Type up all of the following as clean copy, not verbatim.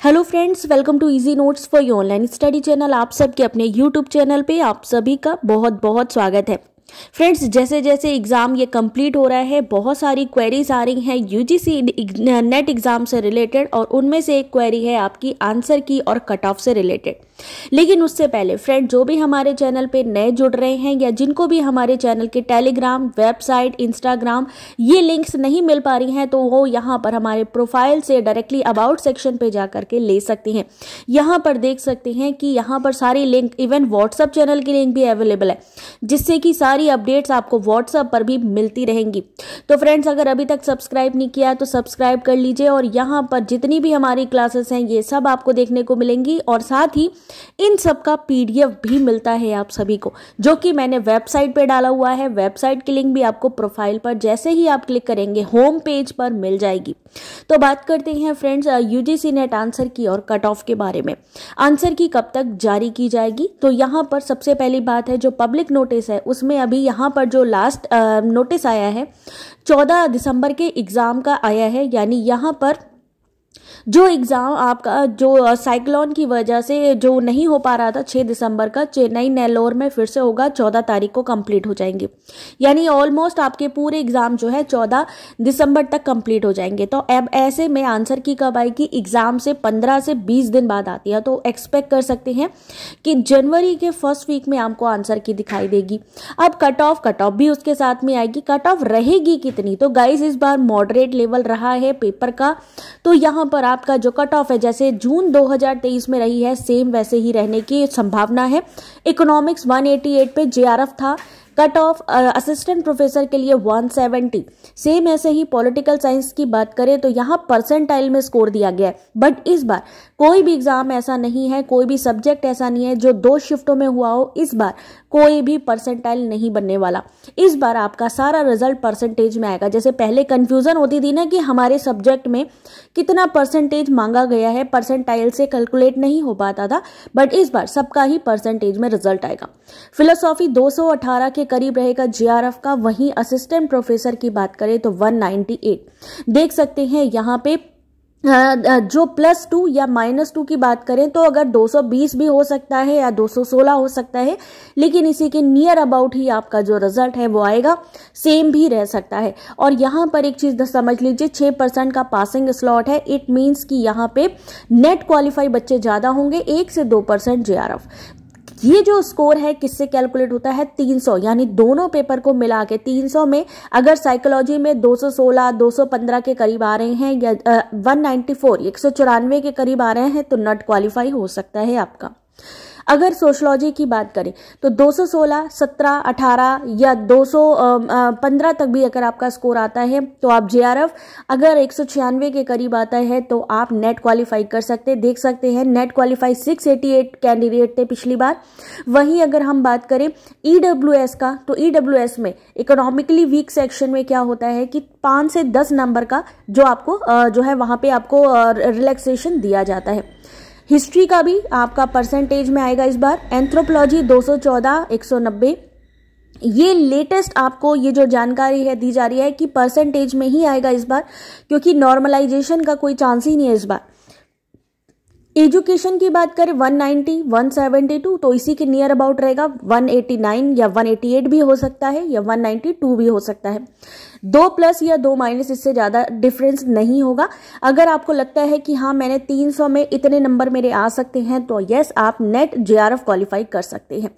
Hello friends, welcome to easy notes for your online study channel. आप सबके अपने YouTube channel पे आप सभी का बहुत बहुत स्वागत है। फ्रेंड्स, जैसे जैसे एग्ज़ाम ये कंप्लीट हो रहा है, बहुत सारी क्वेरीज आ रही हैं यूजीसी नेट एग्ज़ाम से रिलेटेड, और उनमें से एक क्वेरी है आपकी आंसर की और कट ऑफ से रिलेटेड। लेकिन उससे पहले फ्रेंड, जो भी हमारे चैनल पे नए जुड़ रहे हैं या जिनको भी हमारे चैनल के टेलीग्राम, वेबसाइट, इंस्टाग्राम ये लिंक्स नहीं मिल पा रही हैं, तो वो यहाँ पर हमारे प्रोफाइल से डायरेक्टली अबाउट सेक्शन पे जा करके ले सकती हैं। यहाँ पर देख सकते हैं कि यहाँ पर सारी लिंक, इवन व्हाट्सअप चैनल की लिंक भी अवेलेबल है, जिससे कि सारी अपडेट्स आपको व्हाट्सएप पर भी मिलती रहेंगी। तो फ्रेंड्स, अगर अभी तक सब्सक्राइब नहीं किया है तो सब्सक्राइब कर लीजिए, और यहाँ पर जितनी भी हमारी क्लासेस हैं ये सब आपको देखने को मिलेंगी, और साथ ही इन सब का पीडीएफ भी मिलता है आप सभी को, जो कि मैंने वेबसाइट पे डाला हुआ है। वेबसाइट की लिंक भी आपको प्रोफाइल पर जैसे ही आप क्लिक करेंगे होम पेज पर मिल जाएगी। तो बात करते हैं फ्रेंड्स यूजीसी नेट आंसर की और कट ऑफ के बारे में। आंसर की कब तक जारी की जाएगी, तो यहाँ पर सबसे पहली बात है, जो पब्लिक नोटिस है उसमें अभी यहाँ पर जो लास्ट नोटिस आया है 14 दिसंबर के एग्जाम का आया है। यानी यहाँ पर जो एग्ज़ाम आपका जो साइक्लोन की वजह से जो नहीं हो पा रहा था 6 दिसंबर का, चेन्नई नेल्लोर में फिर से होगा, 14 तारीख को कंप्लीट हो जाएंगे। यानी ऑलमोस्ट आपके पूरे एग्ज़ाम जो है 14 दिसंबर तक कंप्लीट हो जाएंगे। तो अब ऐसे में आंसर की कब आएगी? एग्ज़ाम से 15 से 20 दिन बाद आती है। तो एक्सपेक्ट कर सकते हैं कि जनवरी के फर्स्ट वीक में आपको आंसर की दिखाई देगी। अब कट ऑफ भी उसके साथ में आएगी। कट ऑफ रहेगी कितनी? तो गाइज, इस बार मॉडरेट लेवल रहा है पेपर का, तो यहाँ पर आपका जो कट ऑफ है जैसे जून 2023 में रही है, सेम वैसे ही रहने की संभावना है। इकोनॉमिक्स 188 पे जेआरएफ था। कट ऑफ असिस्टेंट प्रोफेसर के लिए 170। सेम ऐसे ही पॉलिटिकल साइंस की बात करें तो यहाँ परसेंटाइल में स्कोर दिया गया है। बट इस बार कोई भी एग्जाम ऐसा नहीं है, कोई भी सब्जेक्ट ऐसा नहीं है जो 2 शिफ्टों में हुआ हो। इस बार कोई भी परसेंटाइल नहीं बनने वाला। इस बार आपका सारा रिजल्ट परसेंटेज में आएगा। जैसे पहले कंफ्यूजन होती थी ना कि हमारे सब्जेक्ट में कितना परसेंटेज मांगा गया है, परसेंटाइल से कैलकुलेट नहीं हो पाता था, बट इस बार सबका ही परसेंटेज में रिजल्ट आएगा। फिलोसॉफी 218 के करीब रहेगा जेआरएफ का। वहीं असिस्टेंट प्रोफेसर की बात करें तो 198। देख सकते हैं यहाँ पे जो +2 या -2 की बात करें तो अगर 220 भी हो सकता है या 216 हो सकता है, लेकिन इसी के नियर अबाउट ही आपका जो रिजल्ट है वो आएगा, सेम भी रह सकता है। और यहाँ पर एक चीज समझ लीजिए, 6% का पासिंग स्लॉट है। इट मीन्स कि यहाँ पे नेट क्वालिफाई बच्चे ज्यादा होंगे, 1 से 2% जेआरएफ। ये जो स्कोर है किससे कैलकुलेट होता है? 300, यानी दोनों पेपर को मिला के 300 में अगर साइकोलॉजी में 216, 215 के करीब आ रहे हैं या 194, 194 के करीब आ रहे हैं, तो नॉट क्वालिफाई हो सकता है आपका। अगर सोशलॉजी की बात करें तो 216, 17, 18 या 215 तक भी अगर आपका स्कोर आता है तो आप जेआरएफ, अगर 196 के करीब आता है तो आप नेट क्वालिफाई कर सकते हैं। देख सकते हैं नेट क्वालिफाई 688 कैंडिडेट थे पिछली बार। वहीं अगर हम बात करें ईडब्ल्यूएस का, तो ईडब्ल्यूएस में इकोनॉमिकली वीक सेक्शन में क्या होता है कि 5 से 10 नंबर का जो आपको जो है वहां पे आपको रिलैक्सेशन दिया जाता है। हिस्ट्री का भी आपका परसेंटेज में आएगा इस बार। एंथ्रोपोलॉजी 214, 190। ये लेटेस्ट आपको ये जो जानकारी है दी जा रही है कि परसेंटेज में ही आएगा इस बार, क्योंकि नॉर्मलाइजेशन का कोई चांस ही नहीं है इस बार। एजुकेशन की बात करें 190, 172, तो इसी के नियर अबाउट रहेगा। 189 या 188 भी हो सकता है, या 192 भी हो सकता है। 2+ या 2- इससे ज़्यादा डिफरेंस नहीं होगा। अगर आपको लगता है कि हाँ मैंने 300 में इतने नंबर मेरे आ सकते हैं, तो यस, आप नेट जेआरएफ क्वालिफाई कर सकते हैं।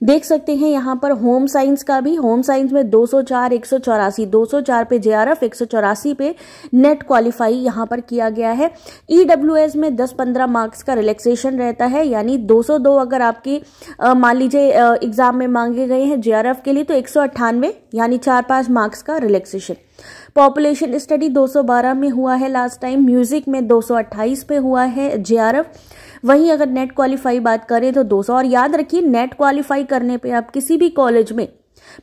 देख सकते हैं यहाँ पर होम साइंस का भी। होम साइंस में 204, 184, 204 पे जेआरएफ, 184 पे नेट क्वालिफाई यहाँ पर किया गया है। ईडब्ल्यूएस में 10-15 मार्क्स का रिलैक्सेशन रहता है, यानी 202 अगर आपकी मान लीजिए एग्जाम में मांगे गए हैं जेआरएफ के लिए, तो 198 यानी 4-5 मार्क्स का रिलैक्सेशन। पॉपुलेशन स्टडी 212 में हुआ है लास्ट टाइम। म्यूजिक में 228 पे हुआ है जेआरएफ। वहीं अगर नेट क्वालिफाई बात करें तो 200। और याद रखिए, नेट क्वालिफाई करने पे आप किसी भी कॉलेज में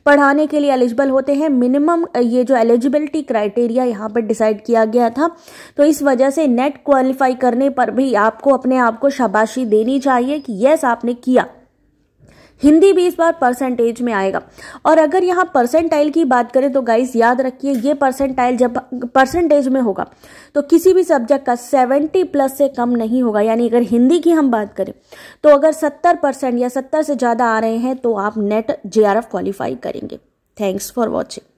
पढ़ाने के लिए एलिजिबल होते हैं। मिनिमम ये जो एलिजिबिलिटी क्राइटेरिया यहाँ पर डिसाइड किया गया था, तो इस वजह से नेट क्वालिफाई करने पर भी आपको अपने आप को शाबाशी देनी चाहिए कि यस आपने किया। हिंदी भी इस बार परसेंटेज में आएगा। और अगर यहाँ परसेंटाइल की बात करें तो गाइस याद रखिए, ये परसेंटाइल जब परसेंटेज में होगा तो किसी भी सब्जेक्ट का 70+ से कम नहीं होगा। यानी अगर हिंदी की हम बात करें तो अगर 70% या 70 से ज़्यादा आ रहे हैं तो आप नेट JRF क्वालिफाई करेंगे। Thanks for watching.